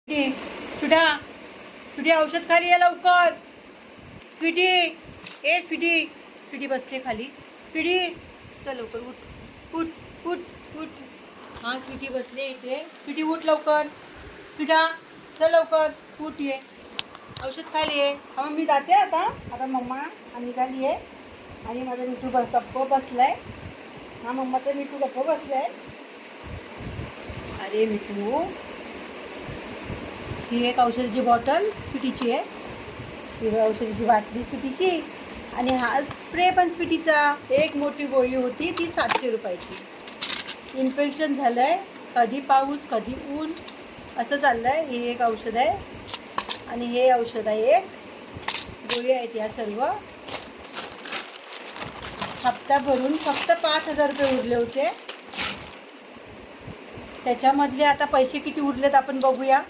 स्वीटी, सुधा, स्वीटी औषध खाली या लवकर. स्वीटी, ए स्वीटी, स्वीटी बसते खाली. स्वीटी, चल लवकर उठ उठ उठ उठ. हां स्वीटी बसले इथे. स्वीटी उठ लवकर. स्वीटा चल लवकर उठ. ये औषध खाली आहे. हा मी जाते आता मम्मा निघाली आहे आणि माझा मिठू गप्प बसलाय. हा मम्माचा मिठू गप्प बसलाय. अरे मिठू, ही एक औषधाची बॉटल स्वीटीची आहे. ही औषधाची बाटली स्वीटीची आणि हा स्प्रे पण स्वीटीचा. एक मोठी गोळी होती ती 700 रुपयाची. इन्फेक्शन झालं आहे, कधी पाऊस कधी ऊन असं चाललं आहे. हे एक औषध आहे आणि हे औषध आहे. एक गोळी आहेत. या सर्व हप्ता भरून फक्त 5,000 रुपये उरले होते. त्याच्यामधले आता पैसे किती उरलेत आपण बघूया.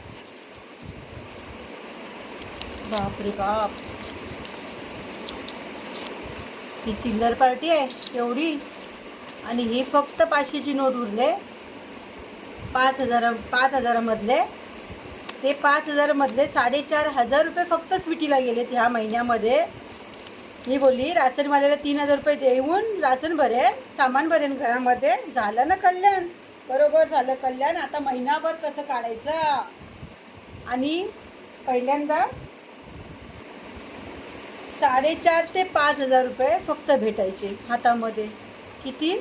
बापरे बाप, ही चिल्लर पार्टी आहे एवढी. आणि ही फक्त 500ची नोट उरले. 5,000 मधले ते 5,000 मधले 4,500 रुपये फक्त स्वीटीला गेलेत ह्या महिन्यामध्ये. मी बोलली राशनवाल्याला 3,000 रुपये देऊन राशन भरेन, सामान भरेन घरामध्ये. झालं ना कल्याण, बरोबर झालं कल्याण. आता महिनाभर कसं काढायचं. आणि पहिल्यांदा 4,500 ते 5,000 रुपये फक्त भेटायचे हातामध्ये. किती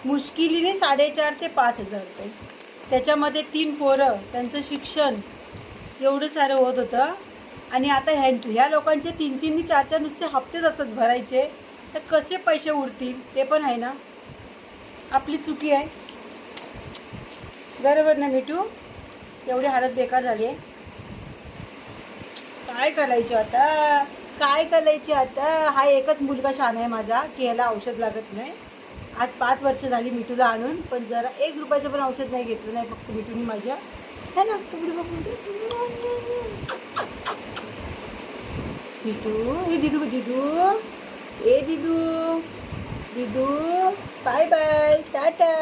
मुश्किलीने 4,500 ते 5,000 रुपये. त्याच्यामध्ये 3 पोरं, त्यांचं शिक्षण एवढं सारं होत होतं. आणि आता ह्या लोकांचे 3-3 4-4 नुसते हप्तेच असत भरायचे. तर कसे पैसे उरतील ते पण आहे ना. आपली चुकी आहे, बरोबर ना मिठू. एवढी हालत बेकार झाली आहे. काय करायचं आता, काय करायचे आता. हा एकच मुलगा छान आहे माझा की याला औषध लागत नाही. आज 5 वर्ष झाली मिठूला आणून, पण जरा 1 रुपयाचं पण औषध नाही घेतलं नाही फक्त मिठूनी माझ्या, है ना. मिठू, ए दिदू दिदू, ए दिदू दिदू, बाय बाय, टाटा.